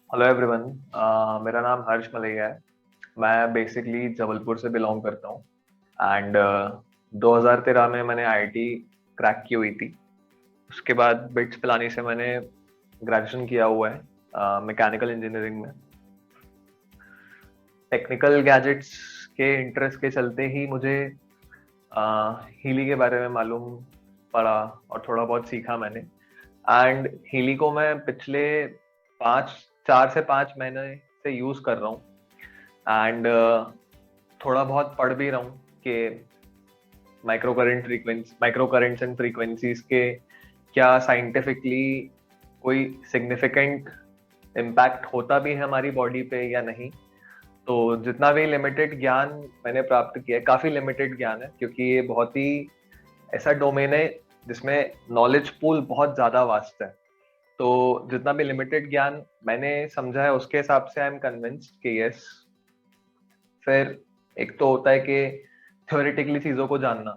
Hello everyone. मेरा नाम हर्ष मलैया है। मैं बेसिकली जबलपुर से बिलोंग करता हूँ। एंड 2013 में मैंने आईआईटी क्रैक की हुई थी। उसके बाद बिट्स पिलानी से मैंने ग्रेजुएशन किया हुआ है मैकेनिकल इंजीनियरिंग में। टेक्निकल गैजेट्स के इंटरेस्ट के चलते ही मुझे हीली के बारे में मालूम पड़ा और थोड़ा बहुत सीखा मैंने। एंड हीली को मैं पिछले पाँच 4 से 5 महीने से यूज कर रहा हूँ। एंड थोड़ा बहुत पढ़ भी रहा हूँ कि माइक्रो करेंट्स एंड फ्रीक्वेंसीज के क्या साइंटिफिकली कोई सिग्निफिकेंट इम्पैक्ट होता भी है हमारी बॉडी पे या नहीं। तो जितना भी लिमिटेड ज्ञान मैंने प्राप्त किया है, काफी लिमिटेड ज्ञान है क्योंकि ये बहुत ही ऐसा डोमेन है जिसमें नॉलेज पूल बहुत ज्यादा वास्ट है। तो जितना भी लिमिटेड ज्ञान मैंने समझा है उसके हिसाब से आई एम कन्विंस्ड कि यस। फिर एक तो होता है कि थ्योरेटिकली चीजों को जानना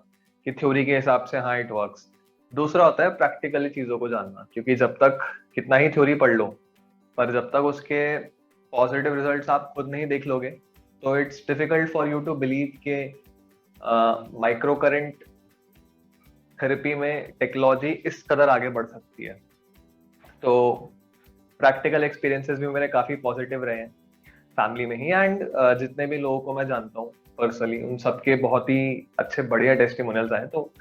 कि थ्योरी के हिसाब से हाँ इट वर्क्स। दूसरा होता है प्रैक्टिकली चीजों को जानना, क्योंकि जब तक कितना ही थ्योरी पढ़ लो पर जब तक उसके पॉजिटिव रिजल्ट्स आप खुद नहीं देख लोगे तो it's difficult for you to believe के माइक्रो करंट थेरेपी में टेक्नोलॉजी इस कदर आगे बढ़ सकती है। तो प्रैक्टिकल एक्सपीरियंसेस भी मेरे काफी पॉजिटिव रहे हैं फैमिली में ही। एंड जितने भी लोगों को मैं जानता हूँ पर्सनली उन सबके बहुत ही अच्छे बढ़िया टेस्टिमोनियल्स आए। तो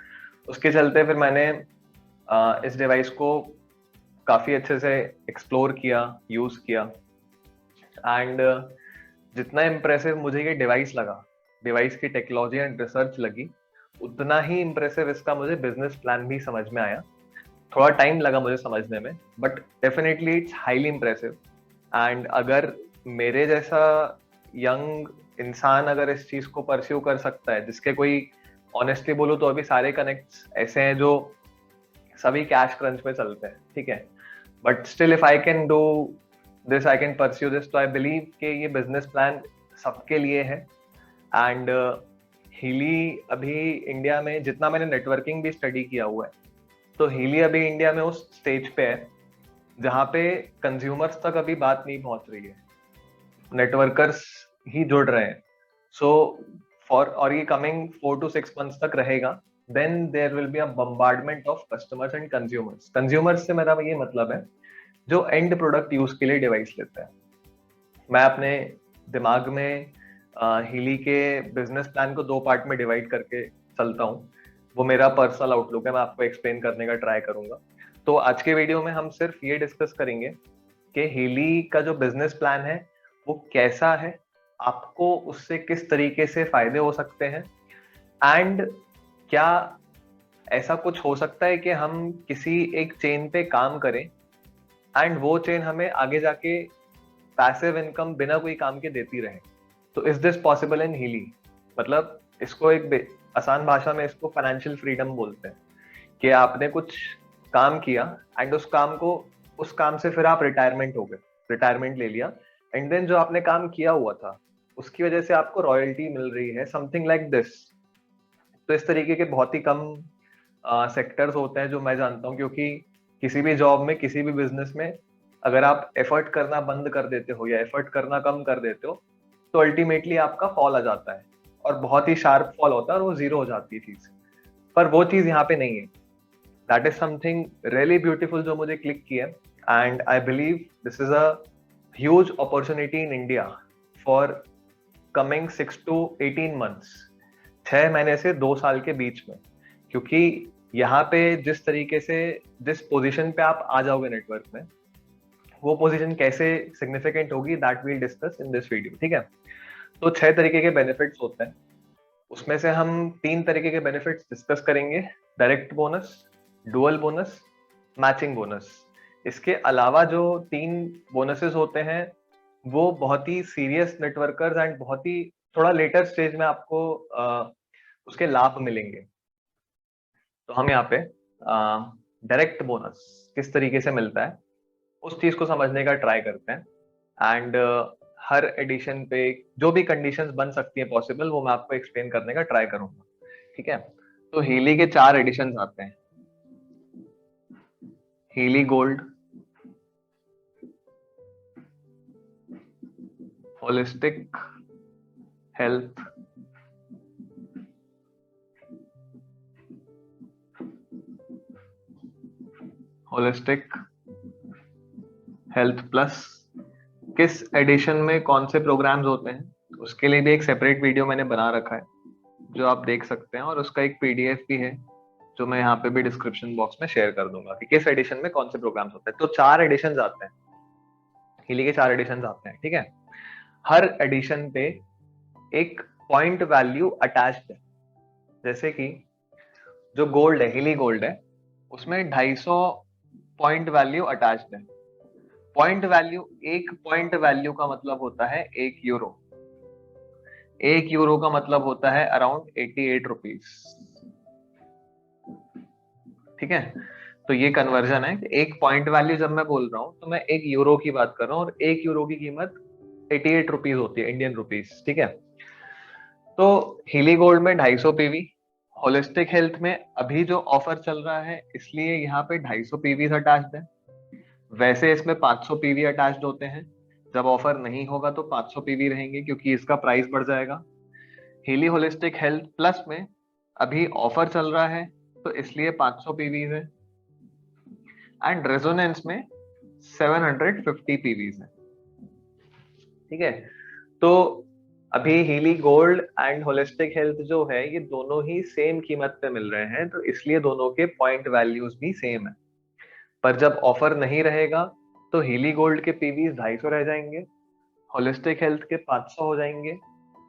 उसके चलते फिर मैंने इस डिवाइस को काफी अच्छे से एक्सप्लोर किया, यूज किया। एंड जितना इम्प्रेसिव मुझे ये डिवाइस लगा, डिवाइस की टेक्नोलॉजी एंड रिसर्च लगी, उतना ही इम्प्रेसिव इसका मुझे बिजनेस प्लान भी समझ में आया। थोड़ा टाइम लगा मुझे समझने में but definitely it's highly impressive. And अगर मेरे जैसा यंग इंसान अगर इस चीज को परस्यू कर सकता है, जिसके कोई ऑनेस्टली बोलूं तो अभी सारे कनेक्ट्स ऐसे हैं जो सभी कैश क्रंच में चलते हैं, ठीक है, but still if I can do this, I can pursue this, तो आई बिलीव कि ये बिजनेस प्लान सबके लिए है। एंड हीली अभी इंडिया में जितना मैंने नेटवर्किंग भी स्टडी किया हुआ है, तो हीली अभी इंडिया में उस स्टेज पे है जहाँ पे कंज्यूमर्स तक अभी बात नहीं पहुंच रही है, नेटवर्कर्स ही जुड़ रहे हैं। सो फॉर और ये कमिंग 4 to 6 months तक रहेगा। Then there will be a bombardment of customers and consumers. Consumers से मेरा ये मतलब है जो एंड प्रोडक्ट यूज के लिए डिवाइस लेते हैं। मैं अपने दिमाग में हीली के बिजनेस प्लान को 2 पार्ट में डिवाइड करके चलता हूँ। वो मेरा पर्सनल आउटलुक है, मैं आपको एक्सप्लेन करने का ट्राई करूंगा। तो आज के वीडियो में हम सिर्फ ये डिस्कस करेंगे कि हीली का जो बिजनेस प्लान है वो कैसा है, आपको उससे किस तरीके से फायदे हो सकते हैं, एंड क्या ऐसा कुछ हो सकता है कि हम किसी एक चेन पे काम करें एंड वो चेन हमें आगे जाके पैसिव इनकम बिना कोई काम के देती रहे। तो is this possible in Healy? मतलब इसको एक आसान भाषा में इसको फाइनेंशियल फ्रीडम बोलते हैं कि आपने कुछ काम किया एंड उस काम से फिर आप रिटायरमेंट हो गए, रिटायरमेंट ले लिया, एंड देन जो आपने काम किया हुआ था उसकी वजह से आपको रॉयल्टी मिल रही है, समथिंग लाइक दिस। तो इस तरीके के बहुत ही कम सेक्टर्स होते हैं जो मैं जानता हूँ, क्योंकि किसी भी जॉब में, किसी भी बिजनेस में अगर आप एफर्ट करना बंद कर देते हो या एफर्ट करना कम कर देते हो तो अल्टीमेटली आपका फॉल आ जाता है, और बहुत ही शार्प फॉल होता है और वो जीरो हो जाती है चीज। पर वो चीज यहाँ पे नहीं है। That is something really beautiful जो मुझे क्लिक किया। And I believe this is a huge opportunity in India for coming 6 to 18 months, 6 महीने से 2 साल के बीच में। क्योंकि यहाँ पे जिस तरीके से, जिस पोजीशन पे आप आ जाओगे नेटवर्क में, वो पोजीशन कैसे सिग्निफिकेंट होगी that we'll discuss in this video, ठीक है। तो 6 तरीके के बेनिफिट्स होते हैं, उसमें से हम 3 तरीके के बेनिफिट्स डिस्कस करेंगे। Direct bonus, dual bonus, matching bonus. इसके अलावा जो 3 बोनसेस होते हैं वो बहुत ही सीरियस नेटवर्कर्स एंड बहुत ही थोड़ा लेटर स्टेज में आपको उसके लाभ मिलेंगे। तो हम यहाँ पे डायरेक्ट बोनस किस तरीके से मिलता है उस चीज को समझने का ट्राई करते हैं। एंड हर एडिशन पे जो भी कंडीशंस बन सकती है पॉसिबल, वो मैं आपको एक्सप्लेन करने का ट्राई करूंगा, ठीक है। तो हीली के 4 एडिशंस आते हैं। Healy gold, holistic health holistic health plus किस एडिशन में कौन से प्रोग्राम्स होते हैं, उसके लिए भी एक सेपरेट वीडियो मैंने बना रखा है जो आप देख सकते हैं, और उसका एक पीडीएफ भी है जो मैं यहाँ पे भी डिस्क्रिप्शन बॉक्स में शेयर कर दूंगा कि किस एडिशन में कौन से प्रोग्राम्स होते हैं। तो 4 एडिशन आते हैं, हिली के 4 एडिशन आते हैं, ठीक है। हर एडिशन पे एक पॉइंट वैल्यू अटैच्ड है, जैसे कि जो गोल्ड है, हिली गोल्ड है, उसमें 250 पॉइंट वैल्यू अटैच्ड है। पॉइंट वैल्यू, एक पॉइंट वैल्यू का मतलब होता है 1 यूरो। 1 यूरो का मतलब होता है अराउंड 88 रुपीज, ठीक है। तो ये कन्वर्जन है, एक पॉइंट वैल्यू जब मैं बोल रहा हूं तो मैं 1 यूरो की बात कर रहा हूं, और 1 यूरो की कीमत 88 रुपीज होती है, इंडियन रुपीज, ठीक है। तो हिली गोल्ड में 250 पीवी, होलिस्टिक हेल्थ में अभी जो ऑफर चल रहा है इसलिए यहाँ पे 250 पीवी अटैच्ड है। वैसे इसमें 500 पीवी अटैच्ड होते हैं, जब ऑफर नहीं होगा तो 500 पीवी रहेंगे क्योंकि इसका प्राइस बढ़ जाएगा। हिली होलिस्टिक हेल्थ प्लस में अभी ऑफर चल रहा है तो इसलिए 500 पीवीज है, एंड रेजोनेंस में 750 पीवीज है, ठीक है। तो अभी Healy gold and holistic health जो है ये दोनों ही सेम कीमत पे मिल रहे हैं, तो इसलिए दोनों के पॉइंट वैल्यूज भी सेम है। पर जब ऑफर नहीं रहेगा तो हीली गोल्ड के पीवीज 250 रह जाएंगे, होलिस्टिक हेल्थ के 500 हो जाएंगे,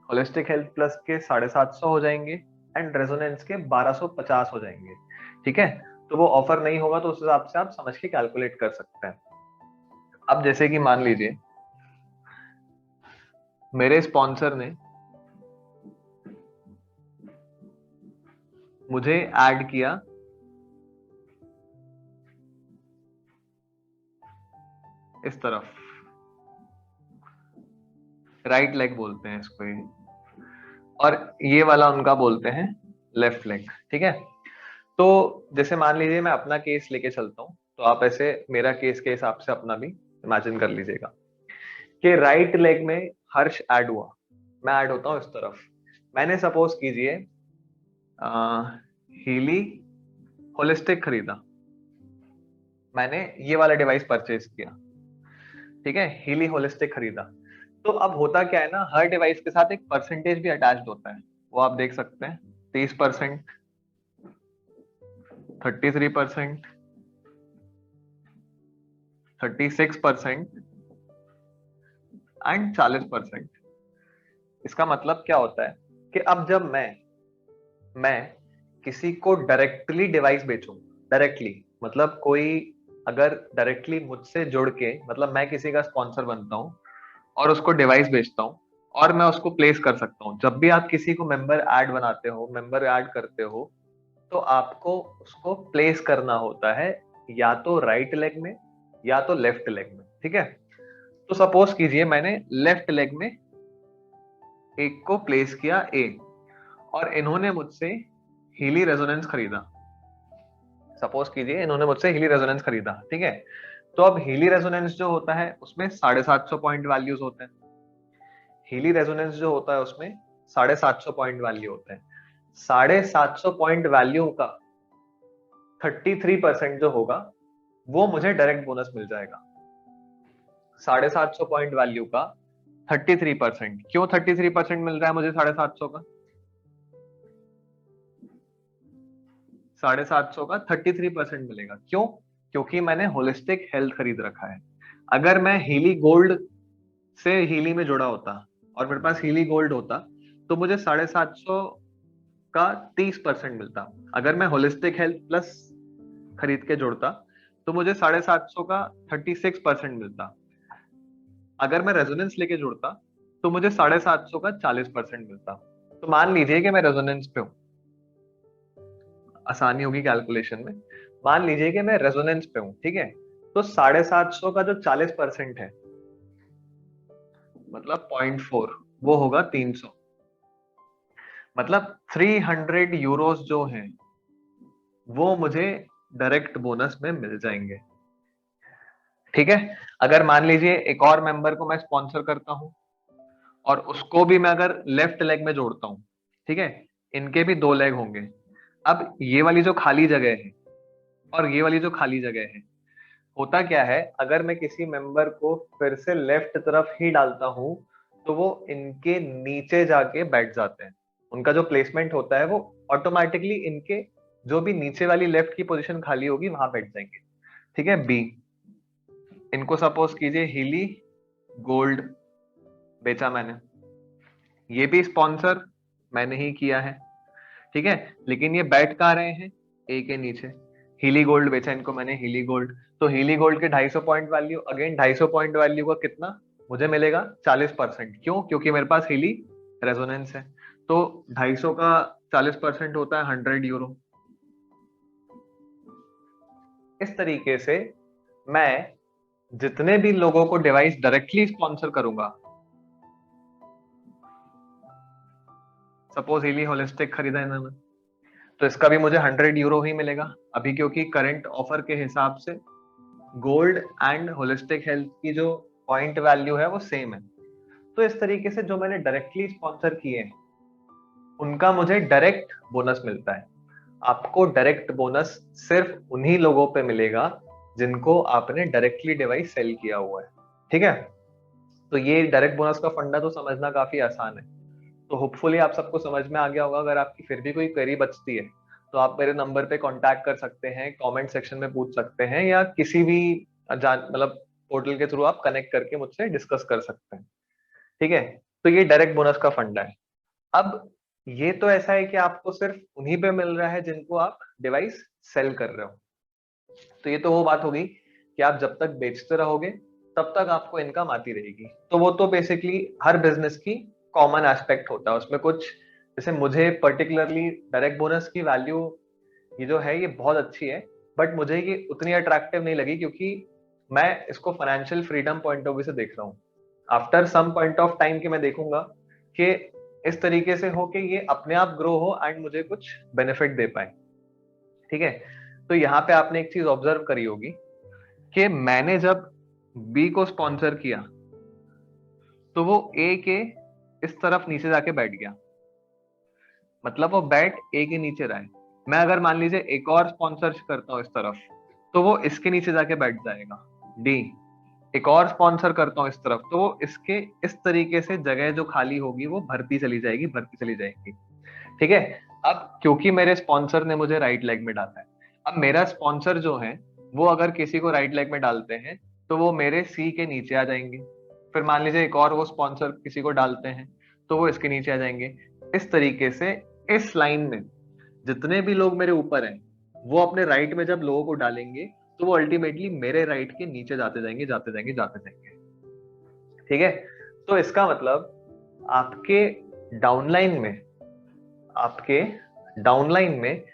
होलिस्टिक हेल्थ प्लस के 750 हो जाएंगे, एंड रेजोनेंस के 1250 हो जाएंगे, ठीक है। तो वो ऑफर नहीं होगा तो उस हिसाब से आप समझ के कैलकुलेट कर सकते हैं। अब जैसे कि मान लीजिए मेरे स्पॉन्सर ने मुझे ऐड किया इस तरफ, राइट लेग बोलते हैं इसको ये, और ये वाला उनका बोलते हैं लेफ्ट लेग, ठीक है। तो जैसे मान लीजिए मैं अपना केस लेके चलता हूं, तो आप ऐसे मेरा केस के हिसाब से अपना भी इमेजिन कर लीजिएगा कि राइट लेग में हर्ष ऐड हुआ, मैं ऐड होता हूं इस तरफ। मैंने सपोज कीजिए हीली होलिस्टिक खरीदा, मैंने ये वाला डिवाइस परचेज किया, ठीक है, हीली होलिस्टिक खरीदा। तो अब होता क्या है ना, हर डिवाइस के साथ एक परसेंटेज भी अटैच्ड होता है, वो आप देख सकते हैं, 30%, 33%, 36% एंड 40%। इसका मतलब क्या होता है कि अब जब मैं किसी को डायरेक्टली डिवाइस बेचूं, डायरेक्टली मतलब कोई अगर डायरेक्टली मुझसे जुड़ के, मतलब मैं किसी का स्पॉन्सर बनता हूं और उसको डिवाइस बेचता हूं, और मैं उसको प्लेस कर सकता हूं। जब भी आप किसी को मेंबर ऐड बनाते हो, मेंबर ऐड करते हो, तो आपको उसको प्लेस करना होता है या तो राइट लेग में या तो लेफ्ट लेग में, ठीक है। तो सपोज कीजिए मैंने लेफ्ट लेग में एक को प्लेस किया ए, और इन्होंने मुझसे हीली रेजोनेंस खरीदा। सपोज कीजिए इन्होंने मुझसे हीली रेजोनेंस खरीदा, ठीक है। तो अब हीली रेजोनेंस जो होता है उसमें 750 पॉइंट वैल्यूज होते हैं, हीली रेजोनेंस जो होता है उसमें 750 पॉइंट वैल्यू होते हैं। 750 पॉइंट वैल्यू का 33% जो होगा वो मुझे डायरेक्ट बोनस मिल जाएगा। 750 पॉइंट वैल्यू का 33%, क्यों 33% मिल रहा है मुझे 750 का? 750 का 33% मिलेगा, क्यों? क्योंकि मैंने होलिस्टिक हेल्थ खरीद रखा है। अगर मैं हीली गोल्ड से हीली में जुड़ा होता और मेरे पास हीली गोल्ड होता तो मुझे 750 का 30% मिलता। अगर मैं होलिस्टिक हेल्थ प्लस खरीद के जोड़ता तो मुझे 750 का 36% मिलता। अगर मैं रेजोनेंस लेके जुड़ता तो मुझे 750 का 40% मिलता। तो मान लीजिए कि मैं रेजोनेंस पे हूं, आसानी होगी कैलकुलेशन में। मान लीजिए कि मैं रेजोनेंस पे हूं, ठीक है। तो 750 का जो 40% है मतलब 0.4, वो होगा 300। मतलब 300 यूरोस जो हैं वो मुझे डायरेक्ट बोनस में मिल जाएंगे, ठीक है। अगर मान लीजिए एक और मेंबर को मैं स्पॉन्सर करता हूं, और उसको भी मैं अगर लेफ्ट लेग में जोड़ता हूँ, ठीक है, इनके भी 2 लेग होंगे। अब ये वाली जो खाली जगह है और ये वाली जो खाली जगह है, होता क्या है, अगर मैं किसी मेंबर को फिर से लेफ्ट तरफ ही डालता हूं तो वो इनके नीचे जाके बैठ जाते हैं। उनका जो प्लेसमेंट होता है वो ऑटोमेटिकली इनके जो भी नीचे वाली लेफ्ट की पोजीशन खाली होगी वहां बैठ जाएंगे। ठीक है, बी, इनको सपोज कीजिए हीली गोल्ड बेचा मैंने, ये भी स्पॉन्सर मैंने ही किया है, ठीक है, लेकिन ये बैठ कहाँ रहे हैं, ए के नीचे। हीली गोल्ड बेचा इनको मैंने, हीली गोल्ड, तो हीली गोल्ड के 250 point value, again 250 point value का कितना मुझे मिलेगा, 40%। क्यों? क्योंकि मेरे पास हीली रेजोनेंस है। तो 250 का 40% होता है 100 यूरो। इस तरीके से मैं जितने भी लोगों को डिवाइस डायरेक्टली स्पॉन्सर करूंगा, सपोज हीली होलिस्टिक खरीदा इन्होंने, तो इसका भी मुझे 100 यूरो ही मिलेगा अभी, क्योंकि करंट ऑफर के हिसाब से गोल्ड एंड होलिस्टिक हेल्थ की जो पॉइंट वैल्यू है वो सेम है। तो इस तरीके से जो मैंने डायरेक्टली स्पॉन्सर किए हैं उनका मुझे डायरेक्ट बोनस मिलता है। आपको डायरेक्ट बोनस सिर्फ उन्हीं लोगों पे मिलेगा जिनको आपने डायरेक्टली डिवाइस सेल किया हुआ है। ठीक है, तो ये डायरेक्ट बोनस का फंडा तो समझना काफी आसान है। तो होपफुली आप सबको समझ में आ गया होगा। अगर आपकी फिर भी कोई क्वेरी बचती है तो आप मेरे नंबर पे कांटेक्ट कर सकते हैं, कमेंट सेक्शन में पूछ सकते हैं, या किसी भी मतलब पोर्टल के थ्रू आप कनेक्ट करके मुझसे डिस्कस कर सकते हैं। ठीक है, तो ये डायरेक्ट बोनस का फंडा है। अब ये तो ऐसा है कि आपको सिर्फ उन्हीं पे मिल रहा है जिनको आप डिवाइस सेल कर रहे हो। तो ये तो वो बात होगी कि आप जब तक बेचते रहोगे तब तक आपको इनकम आती रहेगी। तो वो तो बेसिकली हर बिजनेस की कॉमन एस्पेक्ट होता है। उसमें कुछ, जैसे मुझे पर्टिकुलरली डायरेक्ट बोनस की वैल्यू ये जो है ये बहुत अच्छी है, बट मुझे ये उतनी अट्रैक्टिव नहीं लगी, क्योंकि मैं इसको financial freedom point of view से देख रहा हूँ। After some point of time कि मैं देखूंगा कि इस तरीके से हो कि ये अपने आप ग्रो हो एंड मुझे कुछ बेनिफिट दे पाए। ठीक है, तो यहाँ पे आपने एक चीज ऑब्जर्व करी होगी कि मैंने जब बी को स्पॉन्सर किया तो वो ए के इस तरफ नीचे जाके बैठ गया, मतलब वो बैट ए के नीचे रहा है। मैं अगर मान लीजिए एक और स्पॉन्सर करता हूं इस तरफ, तो वो इसके नीचे जाके बैठ जाएगा, डी। एक और स्पॉन्सर करता हूं इस तरफ, तो वो इसके इस तरीके से जगह जो खाली होगी वो भरती चली जाएगी, भरती चली जाएगी। ठीक है, अब क्योंकि मेरे स्पॉन्सर ने मुझे राइट लेग में डाला है, अब मेरा स्पॉन्सर जो है वो अगर किसी को राइट लेग में डालते हैं तो वो मेरे सी के नीचे आ जाएंगे। फिर मान लीजिए एक और वो स्पॉन्सर किसी को डालते हैं तो वो इसके नीचे आ जाएंगे। इस तरीके से इस लाइन में जितने भी लोग मेरे ऊपर हैं वो अपने राइट में जब लोगों को डालेंगे तो वो अल्टीमेटली मेरे राइट के नीचे जाते जाएंगे, जाते जाएंगे, जाते जाएंगे। ठीक है, तो इसका मतलब आपके डाउनलाइन में आपके डाउनलाइन में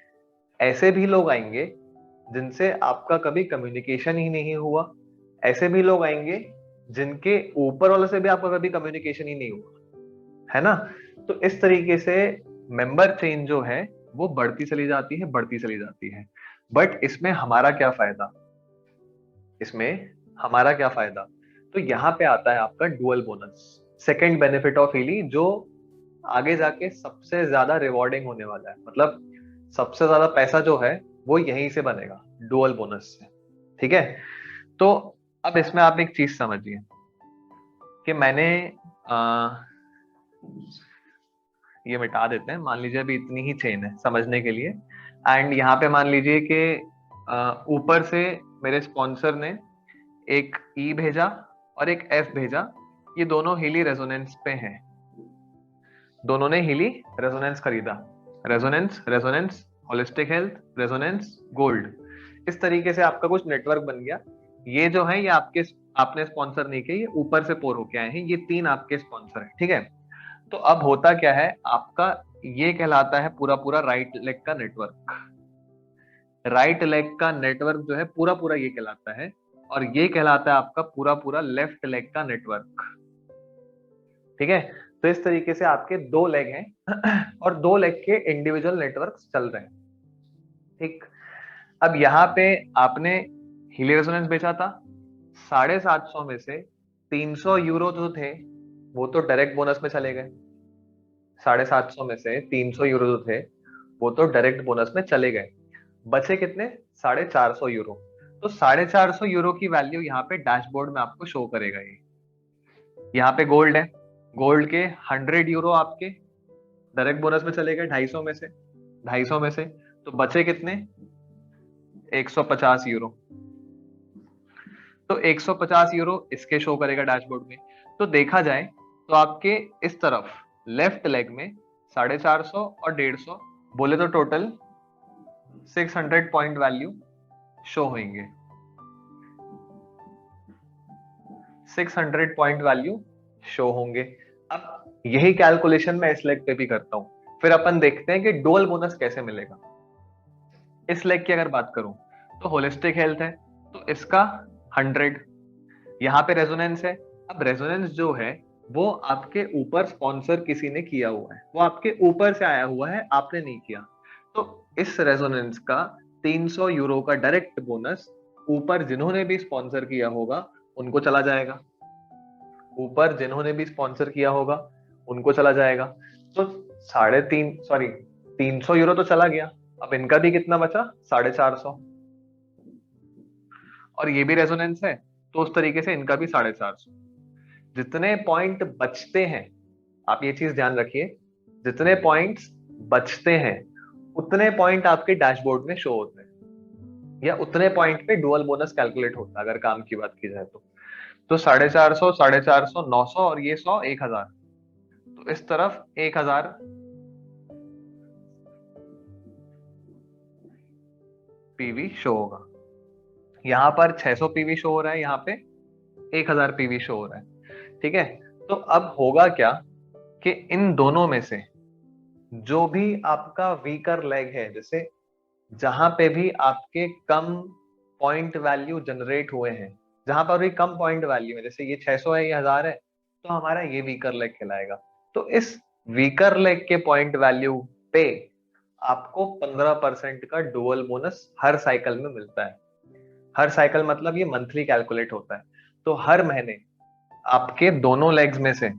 ऐसे भी लोग आएंगे जिनसे आपका कभी कम्युनिकेशन ही नहीं हुआ। ऐसे भी लोग आएंगे जिनके ऊपर वाले से भी आपका कभी कम्युनिकेशन ही नहीं हुआ, है ना। तो इस तरीके से मेंबर चेन जो है वो बढ़ती चली जाती है, बढ़ती चली जाती है। बट इसमें हमारा क्या फायदा, इसमें हमारा क्या फायदा, तो यहाँ पे आता है आपका dual bonus, second benefit of Healy, जो आगे जाके सबसे ज्यादा रिवॉर्डिंग होने वाला है। मतलब सबसे ज्यादा पैसा जो है वो यहीं से बनेगा, डुअल बोनस से। ठीक है, तो अब इसमें आप एक चीज समझिए कि मैंने आ, ये मिटा देते हैं, मान लीजिए अभी इतनी ही चेन है समझने के लिए। एंड यहाँ पे मान लीजिए कि ऊपर से मेरे स्पॉन्सर ने एक ई भेजा और एक एफ भेजा, ये दोनों हीली रेजोनेंस पे हैं, दोनों ने हीली रेजोनेंस खरीदा, resonance resonance holistic health resonance gold. इस तरीके से आपका कुछ नेटवर्क बन गया। ये जो है ये आपके, आपने स्पॉन्सर नहीं किए, ये ऊपर से पोर होके आए हैं, ये 3 आपके स्पॉन्सर है। ठीक है, तो अब होता क्या है आपका, ये कहलाता है पूरा पूरा राइट लेग का नेटवर्क। राइट लेग का नेटवर्क जो है पूरा पूरा ये कहलाता है, और ये कहलाता है आपका पूरा पूरा लेफ्ट लेग का नेटवर्क। ठीक है, तो इस तरीके से आपके 2 लेग हैं और 2 लेग के इंडिविजुअल नेटवर्क्स चल रहे हैं। ठीक, अब यहाँ पे आपने हीली रेजोनेंस बेचा था, 750 में से 300 यूरो जो थे वो तो डायरेक्ट बोनस में चले गए। 750 में से 300 यूरो जो थे वो तो डायरेक्ट बोनस में चले गए। बचे कितने? 450 यूरो। तो 450 यूरो की वैल्यू यहाँ पे डैशबोर्ड में आपको शो करेगा। ये यहाँ पे गोल्ड है, गोल्ड के 100 यूरो आपके डायरेक्ट बोनस में चले गए 250 में से, 250 में से तो बचे कितने? 150 यूरो। तो 150 यूरो इसके शो करेगा डैशबोर्ड में। तो देखा जाए तो आपके इस तरफ लेफ्ट लेग में 450 और 150 बोले तो टोटल 600 पॉइंट वैल्यू शो होंगे। 600 पॉइंट वैल्यू शो होंगे। अब यही कैलकुलेशन मैं इस लेग पे भी करता हूं। फिर अपन देखते हैं कि डुअल बोनस कैसे मिलेगा। इस लेग की अगर बात करूं तो होलिस्टिक हेल्थ है, तो इसका 100। यहाँ पे रेजोनेंस है। अब रेजोनेंस जो है वो आपके ऊपर स्पॉन्सर किसी ने किया हुआ है, वो आपके ऊपर से आया हुआ है, आपने नहीं किया। तो इस रेजोनेंस का 300 यूरो का डायरेक्ट बोनस ऊपर जिन्होंने भी स्पॉन्सर किया होगा उनको चला जाएगा। ऊपर जिन्होंने भी स्पॉन्सर किया होगा उनको चला जाएगा। तो 350 यूरो तो चला गया। अब इनका भी कितना बचा? 450। और ये भी रेजोनेंस है, तो उस तरीके से इनका भी 450। जितने पॉइंट बचते हैं, आप ये चीज ध्यान रखिए, जितने पॉइंट्स बचते हैं उतने पॉइंट आपके डैशबोर्ड में शो होते हैं, या उतने पॉइंट पे डुअल बोनस कैलकुलेट होता है अगर काम की बात की जाए तो 450, 450, 900 और ये 100, 1000। तो इस तरफ 1000 पीवी शो होगा। यहां पर 600 पीवी शो हो रहा है, यहाँ पे 1000 पीवी शो हो रहा है। ठीक है। तो अब होगा क्या कि इन दोनों में से जो भी आपका वीकर लेग है, जैसे जहां पे भी आपके कम पॉइंट वैल्यू जनरेट हुए हैं, जहां पर भी कम पॉइंट वैल्यू है, जैसे ये 600 है, ये 1000 है, तो हमारा ये वीकर लेग कहलाएगा। तो इस वीकर लेग के पॉइंट वैल्यू पे आपको 15% का डुअल बोनस हर साइकिल में मिलता है। हर साइकिल मतलब ये मंथली कैलकुलेट होता है। तो हर महीने आपके दोनों लेग्स में से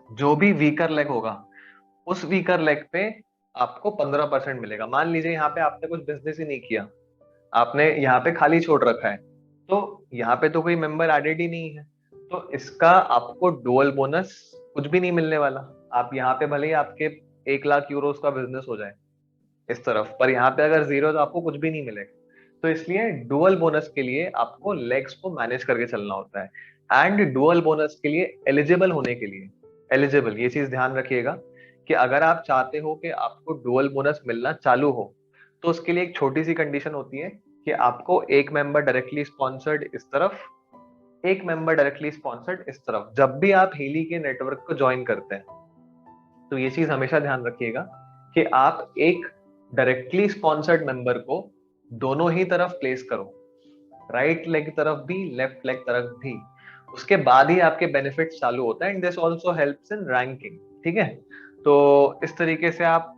जो भी वीकर लेग होगा उस वीकर लेग पे आपको 15% मिलेगा। मान लीजिए यहाँ पे आपने कुछ बिजनेस ही नहीं किया, आपने यहाँ पे खाली छोड़ रखा है, तो यहाँ पे तो कोई मेंबर एडेड ही नहीं है, तो इसका आपको डुअल बोनस कुछ भी नहीं मिलने वाला। आप यहाँ पे भले ही आपके 1 लाख यूरो का बिजनेस हो जाए इस तरफ, पर यहाँ पे अगर जीरो तो आपको कुछ भी नहीं मिलेगा। तो इसलिए डुअल बोनस के लिए आपको लेग्स को मैनेज करके चलना होता है। एंड डुअल बोनस के लिए एलिजिबल होने के लिए, एलिजिबल ये चीज ध्यान रखिएगा कि अगर आप चाहते हो कि आपको डुअल बोनस मिलना चालू हो, तो उसके लिए एक छोटी सी कंडीशन होती है कि आपको एक मेंबर डायरेक्टली स्पॉन्सर्ड इस तरफ, एक मेंबर डायरेक्टली स्पॉन्सर्ड इस तरफ, जब भी आप हीली के नेटवर्क को ज्वाइन करते हैं। तो ये चीज हमेशा ध्यान रखिएगा कि आप एक डायरेक्टली स्पॉन्सर्ड मेंबर को दोनों ही तरफ प्लेस करो, राइट लेग तरफ भी, लेफ्ट लेग तरफ भी। उसके बाद ही आपके बेनिफिट्स चालू होता है। And this also helps in ranking. ठीक है। तो इस तरीके से आप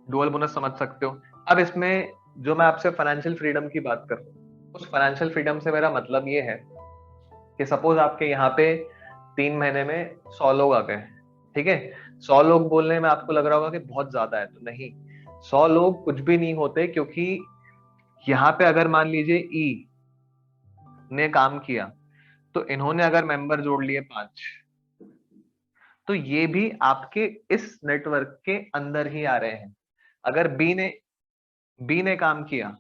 डुअल बोनस समझ सकते हो। अब इसमें जो मैं आपसे फाइनेंशियल फ्रीडम की बात कर रहा हूँ, उस फाइनेंशियल फ्रीडम से मेरा मतलब ये है कि सपोज आपके यहाँ पे 3 महीने में 100 लोग आ गए। ठीक है। 100 लोग बोलने में आपको लग रहा होगा कि बहुत ज्यादा है, तो नहीं, 100 लोग कुछ भी नहीं होते, क्योंकि यहाँ पे अगर मान लीजिए ई ने काम किया, तो इन्होंने अगर मेंबर जोड़ लिए 5, तो ये भी आपके इस नेटवर्क के अंदर ही आ रहे हैं। अगर बी ने काम किया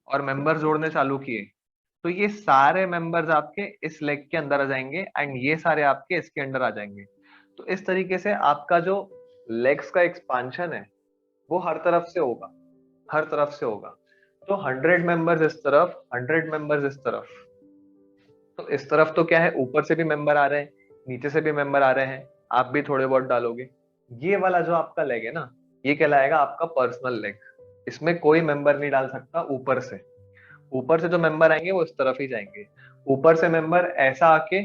और मेंबर जोड़ने चालू किए, तो ये सारे मेंबर्स आपके इस लेग के अंदर आ जाएंगे एंड ये सारे आपके इसके अंदर आ जाएंगे। तो इस तरीके से आपका जो लेग्स का एक्सपांशन है वो हर तरफ से होगा, हर तरफ से होगा। तो 100 मेंबर्स इस तरफ, 100 मेंबर्स इस तरफ। तो इस तरफ तो क्या है, ऊपर से भी मेंबर आ रहे हैं, नीचे से भी मेंबर आ रहे हैं, आप भी थोड़े बहुत डालोगे। ये वाला जो आपका लेग है ना, ये कहलाएगा आपका पर्सनल लेग। इसमें कोई मेंबर नहीं डाल सकता ऊपर से। ऊपर से जो मेंबर आएंगे वो इस तरफ ही जाएंगे। ऊपर से मेंबर ऐसा आके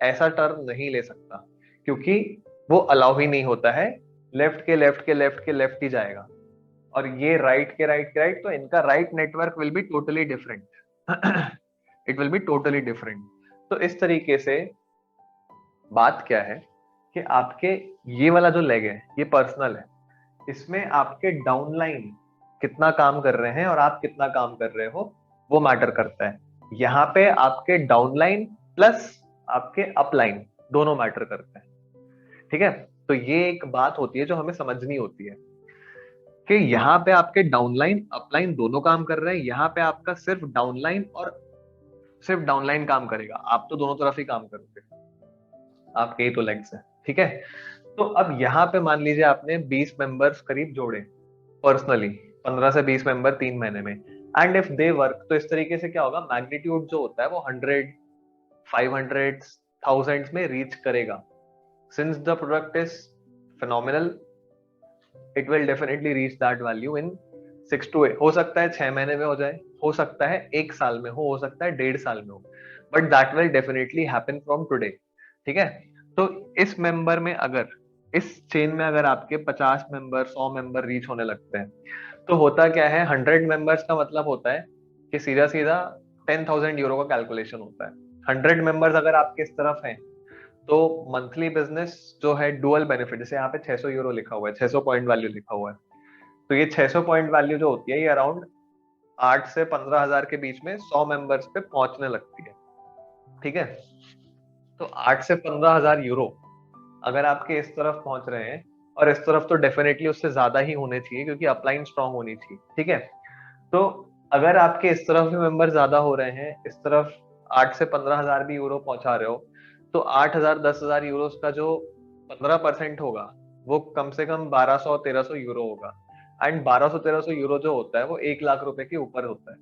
ऐसा टर्न नहीं ले सकता, क्योंकि वो अलाउ ही नहीं होता है। लेफ्ट के लेफ्ट के लेफ्ट के लेफ्ट ही जाएगा, और ये राइट के राइट के राइट, तो इनका right network will be totally different. It will be totally different. तो इस तरीके से बात क्या है कि आपके ये वाला जो लेग है ये पर्सनल है, इसमें आपके डाउनलाइन कितना काम कर रहे हैं और आप कितना काम कर रहे हो वो मैटर करता है। यहाँ पे आपके डाउनलाइन प्लस आपके अपलाइन दोनों मैटर करते हैं। ठीक है, तो ये एक बात होती है जो हमें समझनी होती है कि यहाँ पे आपके डाउनलाइन अपलाइन दोनों काम कर रहे हैं। यहाँ पे आपका सिर्फ डाउनलाइन और सिर्फ डाउनलाइन काम करेगा, आप तो दोनों तरफ ही काम करोगे, आपके ही तो लेग्स है। ठीक है, तो अब यहाँ पे मान लीजिए आपने 20 मेंबर्स करीब जोड़े पर्सनली, 15 से 20 मेंबर 3 महीने में, एंड इफ दे वर्क, तो इस तरीके से क्या होगा, मैग्नीट्यूड जो होता है वो 100, 500, थाउजेंड्स में रीच करेगा। Since the product is phenomenal, it will definitely reach that value in 6 to 8, हो सकता है 6 महीने में हो जाए, हो सकता है 1 साल में हो सकता है 1.5 साल में हो, but that will definitely happen from today. ठीक है, तो इस मेंबर में अगर, इस चेन में अगर आपके 50 मेंबर 100 मेंबर रीच होने लगते हैं, तो होता क्या है, 100 मेंबर्स का मतलब होता है कि सीधा सीधा 10,000 यूरो का कैलकुलेशन होता है। 100 मेंबर्स अगर आपके इस तरफ हैं, तो मंथली बिजनेस जो है डुअल बेनिफिट, जैसे यहाँ पे 600 यूरो लिखा हुआ है, 600 पॉइंट वैल्यू लिखा हुआ है, तो ये 600 पॉइंट वैल्यू जो होती है ये अराउंड 8 से 15,000 के बीच में 100 मेंबर्स पे पहुंचने लगती है। ठीक है, तो 8 से 15,000 यूरो अगर आपके इस तरफ पहुंच रहे हैं, और इस तरफ तो डेफिनेटली उससे ज्यादा ही होने चाहिए क्योंकि अपलाइन स्ट्रांग होनी चाहिए। ठीक है, तो अगर आपके इस तरफ भी मेंबर ज्यादा हो रहे हैं, इस तरफ 8 से 15,000 भी यूरो पहुंचा रहे हो, तो 8,000 10,000 यूरो का जो 15% होगा वो कम से कम 1200-1300 यूरो होगा। एंड 1200-1300 यूरो जो होता है वो 1 लाख रुपए के ऊपर होता है।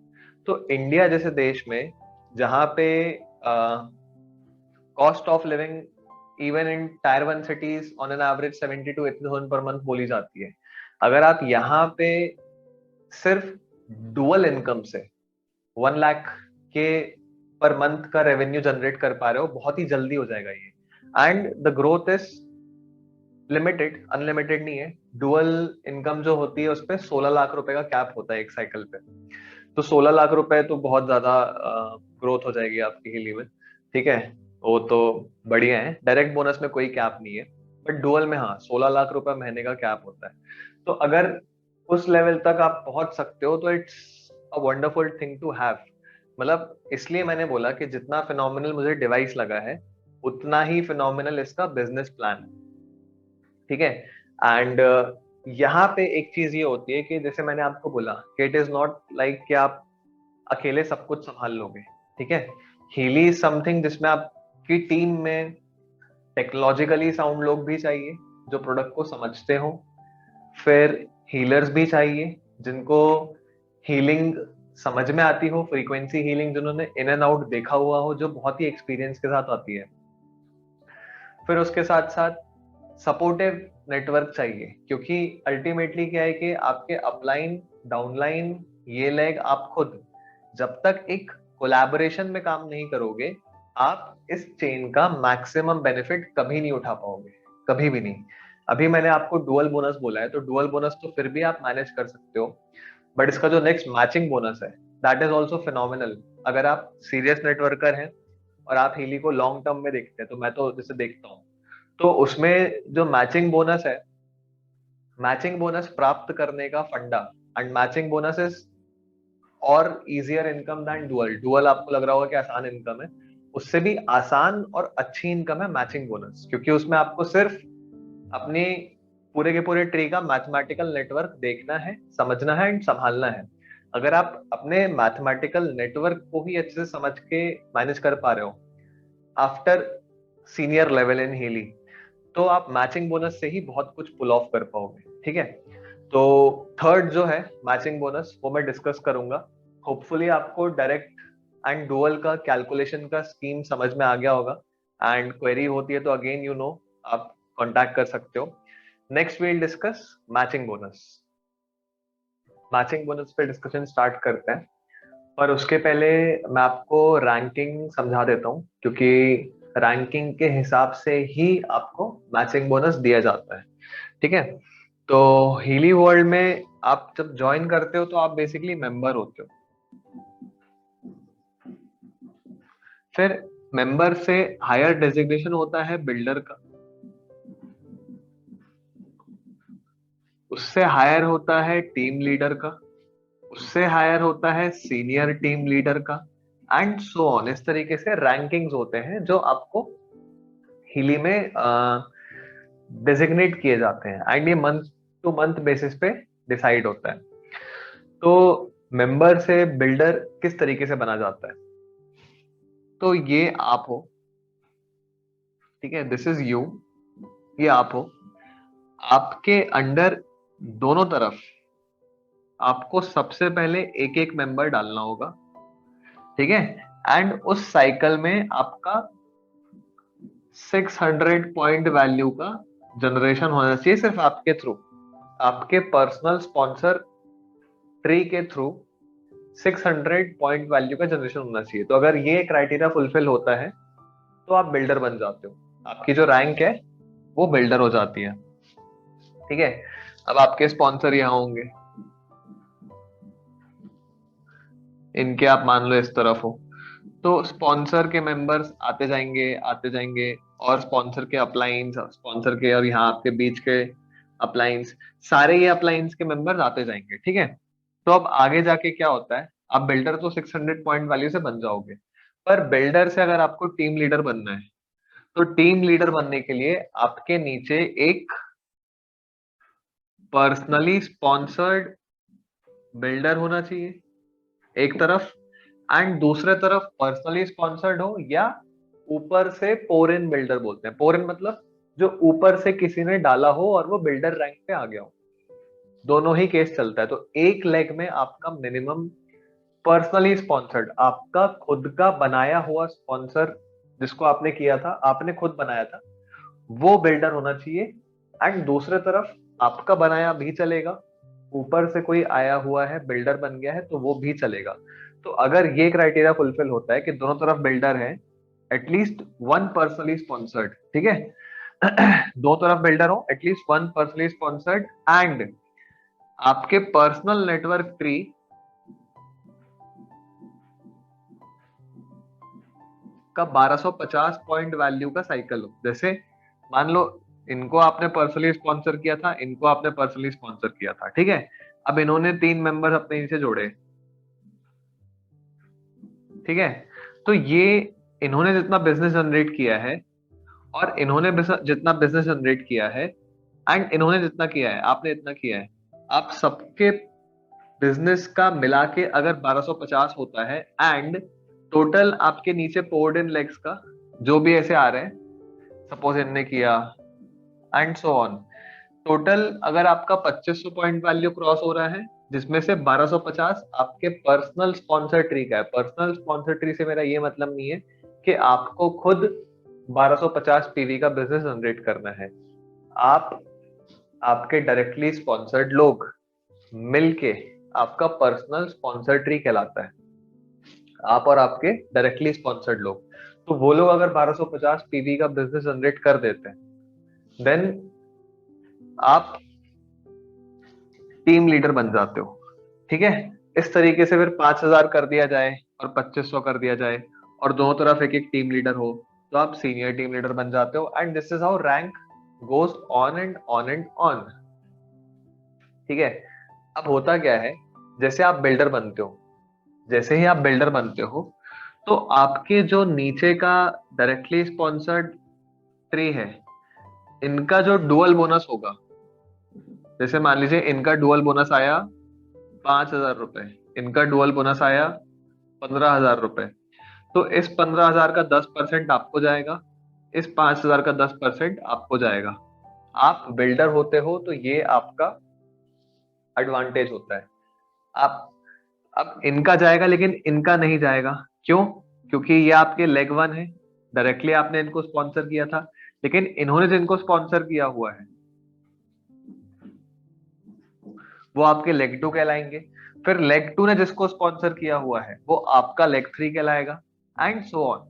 तो इंडिया जैसे देश में, जहाँ पे cost of living even in tyre 1 CTs on an average 70 to 80,000 per month बोली जाती है, अगर आप यहाँ पे सिर्फ डुअल इनकम से 1 लाख के पर मंथ का रेवेन्यू जनरेट कर पा रहे हो, बहुत ही जल्दी हो जाएगा ये। And the growth is limited, unlimited नहीं है। डुअल इनकम जो होती है उस पर 16 लाख रुपए का कैप होता है एक साइकिल पे, तो 16 लाख रुपए तो बहुत ज्यादा ग्रोथ हो जाएगी आपकी हिली में। ठीक है, वो तो बढ़िया है, डायरेक्ट बोनस में कोई कैप नहीं है, बट डुअल में हाँ 16 लाख रुपए महीने का कैप होता है। तो अगर उस लेवल तक आप पहुंच सकते हो तो it's a wonderful thing to have. मतलब इसलिए मैंने बोला कि जितना फिनोमिनल मुझे डिवाइस लगा है, उतना ही फिनोमिनल इसका बिजनेस प्लान है। ठीक है, एंड यहाँ पे एक चीज ये होती है कि जैसे मैंने आपको बोला कि इट इज नॉट लाइक कि आप अकेले सब कुछ संभाल लोगे। ठीक है, हीली इज समथिंग जिसमें आपकी टीम में टेक्नोलॉजिकली साउंड लोग भी चाहिए जो प्रोडक्ट को समझते हो, फिर हीलर्स भी चाहिए जिनको हीलिंग समझ में आती हो, फ्रीक्वेंसी हीलिंग जिन्होंने इन एंड आउट देखा हुआ हो, जो बहुत ही एक्सपीरियंस के साथ आती है। फिर उसके साथ साथ सपोर्टिव नेटवर्क चाहिए, क्योंकि अल्टीमेटली क्या है कि आपके अपलाइन डाउनलाइन ये लेग आप खुद जब तक एक कोलैबोरेशन में काम नहीं करोगे, आप इस चेन का मैक्सिमम बेनिफिट कभी नहीं उठा पाओगे, कभी भी नहीं। अभी मैंने आपको डुअल बोनस बोला है, तो डुअल बोनस तो फिर भी आप मैनेज कर सकते हो, बट इसका जो नेक्स्ट मैचिंग बोनस है दैट इज ऑल्सो फिनोमिनल। अगर आप सीरियस नेटवर्कर हैं और आप हीली को लॉन्ग टर्म में देखते हैं, तो मैं तो जैसे देखता हूँ, तो उसमें जो मैचिंग बोनस है, मैचिंग बोनस प्राप्त करने का फंडा, एंड मैचिंग बोनस इज और easier income than dual. Dual आपको लग रहा होगा कि आसान इनकम है, उससे भी आसान और अच्छी इनकम है मैचिंग बोनस, क्योंकि उसमें आपको सिर्फ अपनी पूरे के पूरे ट्री का मैथमेटिकल नेटवर्क देखना है, समझना है एंड संभालना है। अगर आप अपने मैथमेटिकल नेटवर्क को ही अच्छे से समझ के मैनेज कर पा रहे हो after senior level in Healy, तो आप मैचिंग बोनस से ही बहुत कुछ पुल ऑफ कर पाओगे। ठीक है, तो थर्ड जो है मैचिंग बोनस वो मैं डिस्कस करूंगा। होपफुली आपको डायरेक्ट एंड डुअल का कैलकुलेशन का स्कीम समझ में आ गया होगा, एंड क्वेरी होती है तो अगेन आप कांटेक्ट कर सकते हो। Next we'll discuss matching bonus. Matching bonus पे डिस्कशन स्टार्ट करते हैं, पर उसके पहले मैं आपको रैंकिंग समझा देता हूँ, क्योंकि रैंकिंग के हिसाब से ही आपको मैचिंग बोनस दिया जाता है। ठीक है, तो हीली वर्ल्ड में आप जब ज्वाइन करते हो तो आप बेसिकली मेंबर होते हो। फिर मेंबर से हायर डेजिग्नेशन होता है बिल्डर का, उससे हायर होता है टीम लीडर का, उससे हायर होता है सीनियर टीम लीडर का, एंड सो ऑन। इस तरीके से रैंकिंग्स होते हैं जो आपको हिली में डेजिग्नेट किए जाते हैं, एंड ये मंथ टू मंथ बेसिस पे डिसाइड होता है। तो मेंबर से बिल्डर किस तरीके से बना जाता है, तो ये आप हो, ठीक है, दिस इज यू, ये आप हो। आपके अंडर दोनों तरफ आपको सबसे पहले एक एक मेंबर डालना होगा, ठीक है। एंड उस साइकिल में आपका 600 पॉइंट वैल्यू का जनरेशन होना चाहिए, सिर्फ आपके थ्रू, आपके पर्सनल स्पॉन्सर ट्री के थ्रू 600 पॉइंट वैल्यू का जनरेशन होना चाहिए। तो अगर ये क्राइटेरिया फुलफिल होता है तो आप बिल्डर बन जाते हो, आपकी जो रैंक है वो बिल्डर हो जाती है, ठीक है। अब आपके स्पॉन्सर यहाँ होंगे, इनके आप मान लो इस तरफ हो, तो स्पॉन्सर के मेंबर्स आते जाएंगे आते जाएंगे, और स्पॉन्सर के अपलाइंस, स्पॉन्सर के और यहाँ आपके बीच के अपलाइंस, सारे ये अपलाइंस के मेंबर्स आते जाएंगे, ठीक है। तो अब आगे जाके क्या होता है, आप बिल्डर तो 600 पॉइंट वैल्यू से बन जाओगे, पर बिल्डर से अगर आपको टीम लीडर बनना है, तो टीम लीडर बनने के लिए आपके नीचे एक पर्सनली स्पॉन्सर्ड बिल्डर होना चाहिए एक तरफ, एंड दूसरे तरफ पर्सनली स्पॉन्सर्ड हो, या ऊपर से पोर इन बिल्डर बोलते हैं, पोर इन मतलब जो ऊपर से किसी ने डाला हो और वो बिल्डर रैंक पे आ गया हो, दोनों ही केस चलता है। तो एक लेग में आपका मिनिमम पर्सनली स्पॉन्सर्ड, आपका खुद का बनाया हुआ स्पॉन्सर, जिसको आपने किया था, आपने खुद बनाया था, वो बिल्डर होना चाहिए। एंड दूसरे तरफ आपका बनाया भी चलेगा, ऊपर से कोई आया हुआ है बिल्डर बन गया है तो वो भी चलेगा। तो अगर ये क्राइटेरिया फुलफिल होता है कि दोनों तरफ बिल्डर है, एटलीस्ट वन पर्सनली स्पॉन्सर्ड, ठीक है, दो तरफ बिल्डर हो, at least one personally sponsored, and आपके पर्सनल नेटवर्क ट्री का 1250 पॉइंट वैल्यू का साइकिल हो। जैसे मान लो इनको आपने पर्सनली स्पॉन्सर किया था, इनको आपने पर्सनली स्पॉन्सर किया था, ठीक है। अब इन्होंने 3 मेंबर अपने नीचे जोड़े, ठीक है। तो ये इन्होंने जितना बिजनेस जनरेट किया है, और इन्होंने जितना बिजनेस जनरेट किया है, एंड इन्होंने जितना किया है, आपने इतना किया है, आप सबके बिजनेस का मिला के अगर 1250 होता है, एंड टोटल आपके नीचे पोर्ड इन लेग्स का जो भी ऐसे आ रहे हैं, सपोज इनने किया, एंड सो ऑन, टोटल अगर आपका 2500 पॉइंट वैल्यू क्रॉस हो रहा है, जिसमें से 1250 आपके पर्सनल स्पॉन्सर ट्री का है। पर्सनल स्पॉन्सर ट्री से मेरा ये मतलब नहीं है कि आपको खुद 1250 पीवी का बिजनेस जनरेट करना है, आप आपके डायरेक्टली स्पॉन्सर्ड लोग मिलके आपका पर्सनल स्पॉन्सर ट्री कहलाता है, आप और आपके डायरेक्टली स्पॉन्सर्ड लोग। तो वो लोग अगर 1250 पीवी का बिजनेस जनरेट कर देते हैं, देन आप टीम लीडर बन जाते हो, ठीक है। इस तरीके से फिर 5000 कर दिया जाए और 2500 कर दिया जाए, और दोनों तरफ एक एक टीम लीडर हो, तो आप सीनियर टीम लीडर बन जाते हो, and this is how rank goes on and on and on, ठीक है। अब होता क्या है, जैसे आप बिल्डर बनते हो, जैसे ही आप बिल्डर बनते हो, तो आपके जो नीचे का डायरेक्टली स्पॉन्सर्ड ट्री है, इनका जो डुअल बोनस होगा, जैसे मान लीजिए इनका डुअल बोनस आया 5000 रुपए, इनका डुअल बोनस आया 15000 रुपए, तो इस 15000 का 10% आपको जाएगा, इस 5000 का 10% आपको जाएगा। आप बिल्डर होते हो तो ये आपका एडवांटेज होता है। आप अब इनका जाएगा लेकिन इनका नहीं जाएगा, क्यों? क्योंकि ये आपके लेग वन है, डायरेक्टली आपने इनको स्पॉन्सर किया था, लेकिन इन्होंने जिनको स्पॉन्सर किया हुआ है वो आपके लेग टू कहलाएंगे, फिर लेग टू ने जिसको स्पॉन्सर किया हुआ है वो आपका लेग थ्री कहलाएगा, एंड सो ऑन।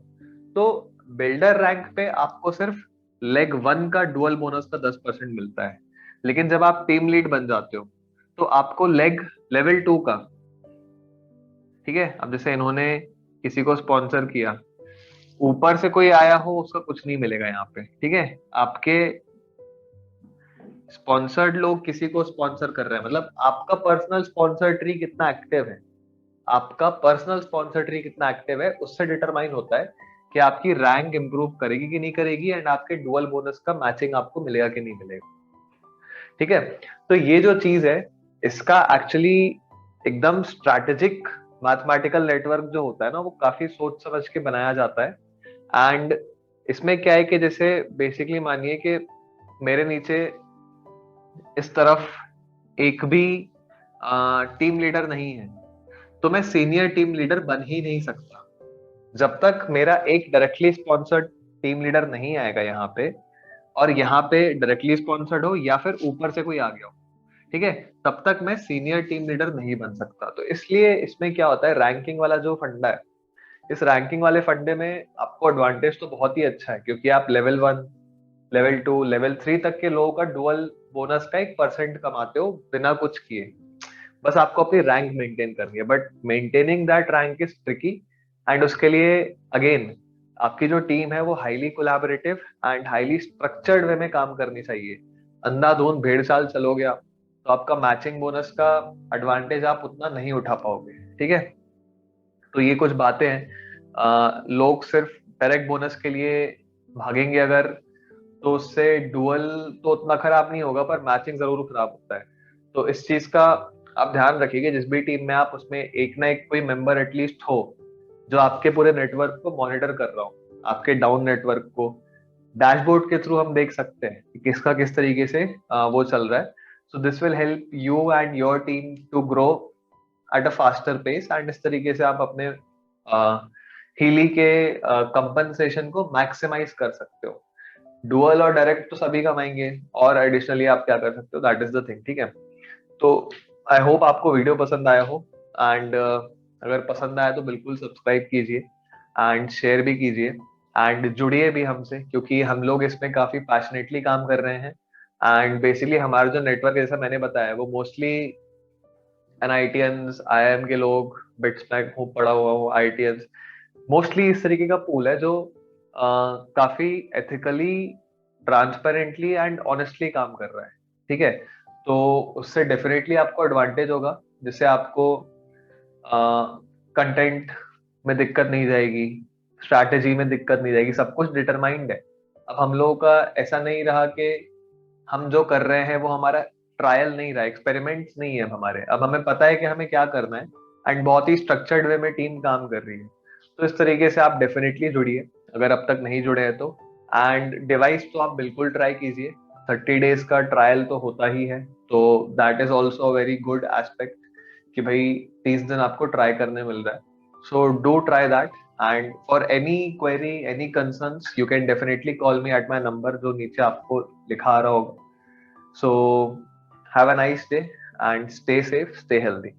तो बिल्डर रैंक पे आपको सिर्फ लेग वन का डुअल बोनस का 10% मिलता है, लेकिन जब आप टीम लीड बन जाते हो तो आपको लेग लेवल टू का, ठीक है। अब जैसे इन्होंने किसी को स्पॉन्सर किया, ऊपर से कोई आया हो उसका कुछ नहीं मिलेगा यहाँ पे, ठीक है। आपके स्पॉन्सर्ड लोग किसी को स्पॉन्सर कर रहे हैं, मतलब आपका पर्सनल स्पॉन्सर ट्री कितना एक्टिव है, आपका पर्सनल स्पॉन्सर ट्री कितना एक्टिव है, उससे डिटरमाइन होता है कि आपकी रैंक इंप्रूव करेगी कि नहीं करेगी, एंड आपके डुअल बोनस का मैचिंग आपको मिलेगा कि नहीं मिलेगा, ठीक है। तो ये जो चीज है, इसका एक्चुअली एकदम स्ट्रैटेजिक मैथमेटिकल नेटवर्क जो होता है ना, वो काफी सोच समझ के बनाया जाता है। एंड इसमें क्या है कि जैसे बेसिकली मानिए कि मेरे नीचे इस तरफ एक भी टीम लीडर नहीं है, तो मैं सीनियर टीम लीडर बन ही नहीं सकता जब तक मेरा एक डायरेक्टली स्पॉन्सर्ड टीम लीडर नहीं आएगा यहाँ पे, और यहाँ पे डायरेक्टली स्पॉन्सर्ड हो या फिर ऊपर से कोई आ गया हो, ठीक है, तब तक मैं सीनियर टीम लीडर नहीं बन सकता। तो इसलिए इसमें क्या होता है, रैंकिंग वाला जो फंडा है, इस रैंकिंग वाले फंडे में आपको एडवांटेज तो बहुत ही अच्छा है, क्योंकि आप लेवल 1, लेवल 2, लेवल 3 तक के लोगों का डुअल बोनस का 1% कमाते हो बिना कुछ किए। बस आपको अपनी रैंक मेंटेन करनी है, but maintaining that rank is tricky. And उसके लिए अगेन आपकी जो टीम है वो highly collaborative and highly structured way में काम करनी चाहिए। अंधाधुंध भेड़ चाल चलोगे आप, तो आपका मैचिंग बोनस का एडवांटेज आप उतना नहीं उठा पाओगे, ठीक है। तो ये कुछ बातें हैं। लोग सिर्फ डायरेक्ट बोनस के लिए भागेंगे अगर, तो उससे डुअल तो उतना खराब नहीं होगा, पर मैचिंग जरूर खराब होता है। तो इस चीज का आप ध्यान रखिएगा, जिस भी टीम में आप, उसमें एक ना एक कोई मेंबर एटलीस्ट हो जो आपके पूरे नेटवर्क को मॉनिटर कर रहा हो, आपके डाउन नेटवर्क को। डैशबोर्ड के थ्रू हम देख सकते हैं कि किसका किस तरीके से वो चल रहा है। So this will help you and your team to grow at a faster pace, एंड इस तरीके से आप अपने हीली के कंपनसेशन को मैक्सिमाइज कर सकते हो। डुअल और डायरेक्ट तो सभी कमाएंगे, और एडिशनली आप क्या कर सकते हो, दैट इज द थिंग, ठीक है। तो आई होप आपको वीडियो पसंद आया हो, एंड अगर पसंद आया तो बिल्कुल सब्सक्राइब कीजिए एंड शेयर भी कीजिए, एंड जुड़िए भी हमसे, क्योंकि हम लोग इसमें काफी पैशनेटली काम कर रहे हैं। एंड बेसिकली हमारा जो नेटवर्क जैसा मैंने बताया, वो मोस्टली एनआईटीएंस, आईआईएम के लोग, बिट्स में खूब पड़ा हुआ हो आईटीएंस, मोस्टली इस तरीके का पूल है जो काफी एथिकली, ट्रांसपेरेंटली एंड ऑनेस्टली काम कर रहा है, ठीक है। तो उससे डेफिनेटली आपको एडवांटेज होगा, जिससे आपको कंटेंट में दिक्कत नहीं जाएगी, स्ट्रैटेजी में दिक्कत नहीं जाएगी, सब कुछ डिटरमाइंड है। अब हम लोगों का ऐसा नहीं रहा कि हम जो कर रहे हैं वो हमारा ट्रायल नहीं रहा, एक्सपेरिमेंट्स नहीं है हमारे, अब हमें पता है कि हमें क्या करना है, एंड बहुत ही स्ट्रक्चर्ड वे में टीम काम कर रही है। तो इस तरीके से आप डेफिनेटली जुड़िए अगर अब तक नहीं जुड़े हैं तो। एंड डिवाइस तो आप बिल्कुल ट्राई कीजिए, 30 डेज का ट्रायल तो होता ही है, तो that is also very good aspect कि भाई 30 दिन आपको ट्राई करने मिल रहा है। So do try that, and for any query, any concerns, you can definitely call me at my number जो नीचे आपको लिखा आ रहा होगा। So have a nice day and stay safe, stay healthy.